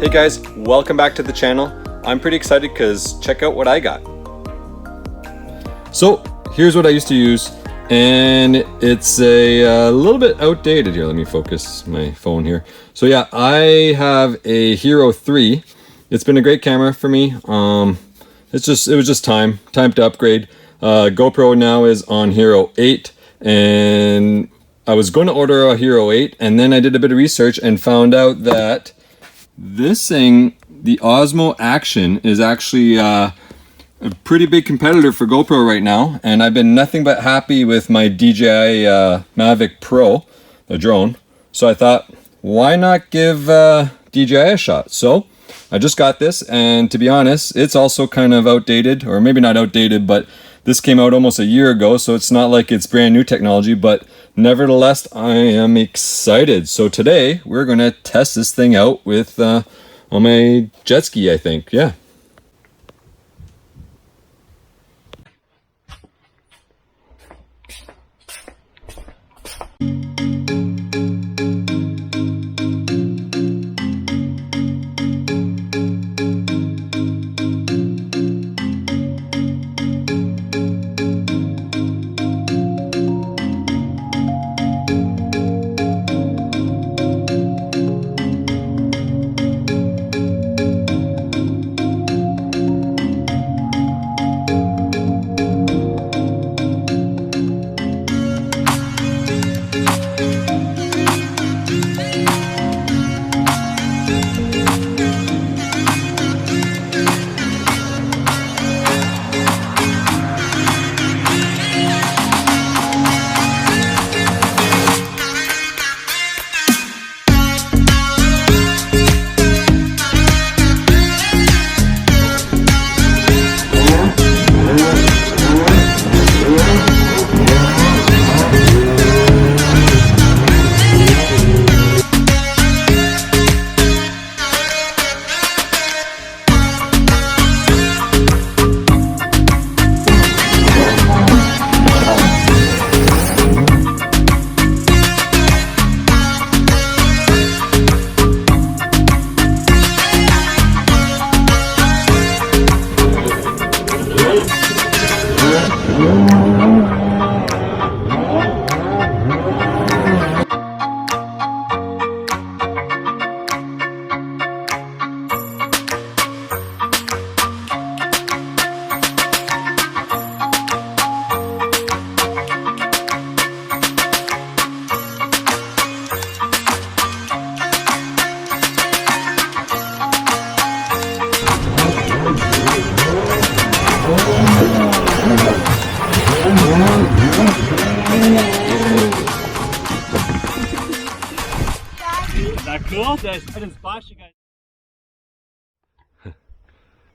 Hey guys, welcome back to the channel. I'm pretty excited because check out what I got. So here's what I used to use, and it's a little bit outdated here. Let me focus my phone here. So yeah, I have a Hero 3. It's been a great camera for me. It was just time to upgrade. GoPro now is on Hero 8, and I was going to order a Hero 8, and then I did a bit of research and found out that this thing, the Osmo Action, is actually a pretty big competitor for GoPro right now, and I've been nothing but happy with my DJI Mavic Pro, the drone. So I thought, why not give DJI a shot? So I just got this, and to be honest, it's also kind of outdated, or maybe not outdated, but this came out almost a year ago, so it's not like it's brand new technology, but nevertheless, I am excited. So today, we're going to test this thing out with on my jet ski, I think. Yeah.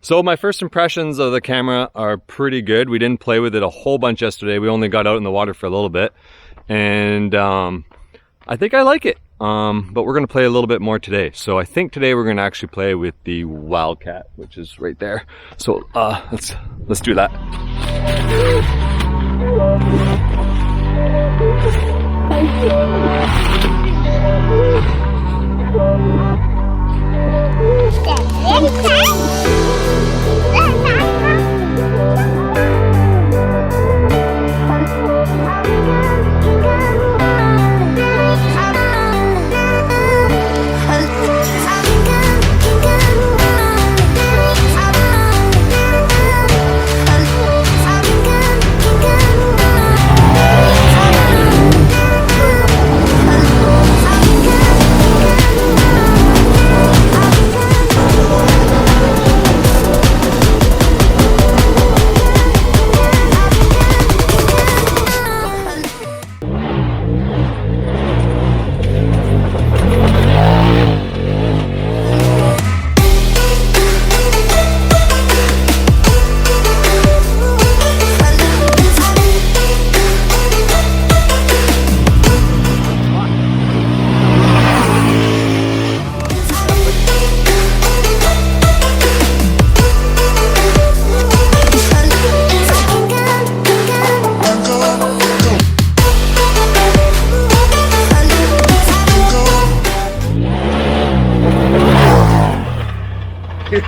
So my first impressions of the camera are pretty good. We didn't play with it a whole bunch yesterday. We only got out in the water for a little bit, and I think I like it. But we're gonna play a little bit more today. So I think today we're gonna actually play with the Wildcat, which is right there. So let's do that.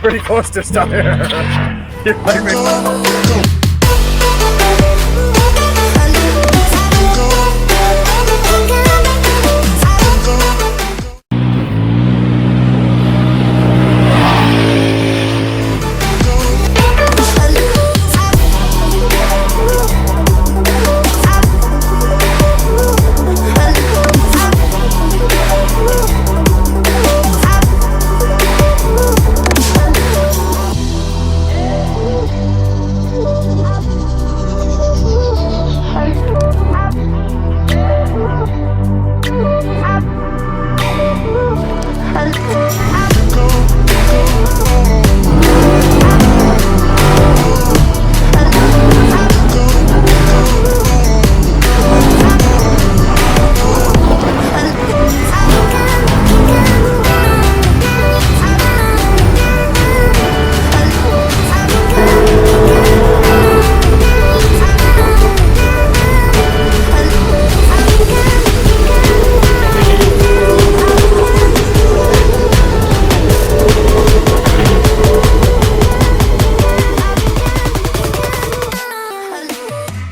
pretty close to stuff. You're like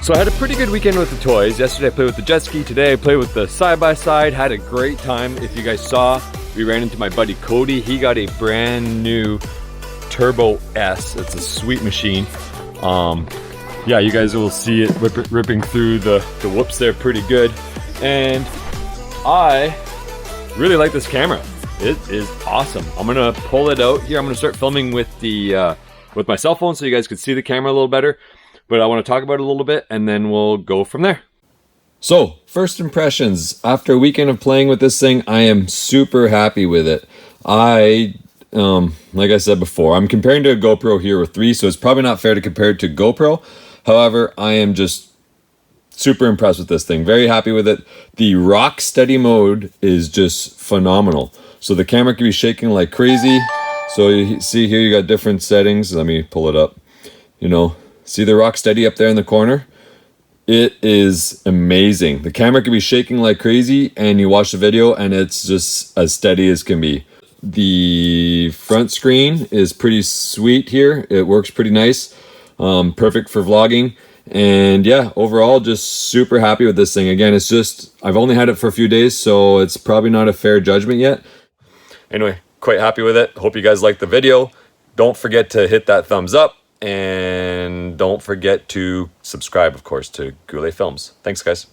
So I had a pretty good weekend with the toys. Yesterday I played with the jet ski, today I played with the side-by-side, had a great time. If you guys saw, we ran into my buddy Cody. He got a brand new Turbo S. It's a sweet machine. Yeah, you guys will see it ripping through the whoops there pretty good. And I really like this camera. It is awesome. I'm gonna pull it out here. I'm gonna start filming with the with my cell phone so you guys can see the camera a little better. But I want to talk about it a little bit and then we'll go from there. So, first impressions. After a weekend of playing with this thing, I am super happy with it. Like I said before, I'm comparing to a GoPro Hero 3, so it's probably not fair to compare it to GoPro. However, I am just super impressed with this thing. Very happy with it. The rock steady mode is just phenomenal. So the camera can be shaking like crazy. So you see here, you got different settings. Let me pull it up. You know, see the rock steady up there in the corner? It is amazing. The camera can be shaking like crazy and you watch the video and it's just as steady as can be. The front screen is pretty sweet here. It works pretty nice. Perfect for vlogging. And yeah, overall just super happy with this thing. Again, it's just, I've only had it for a few days, so it's probably not a fair judgment yet. Anyway, quite happy with it. Hope you guys liked the video. Don't forget to hit that thumbs up. And don't forget to subscribe, of course, to Goulet Films. Thanks, guys.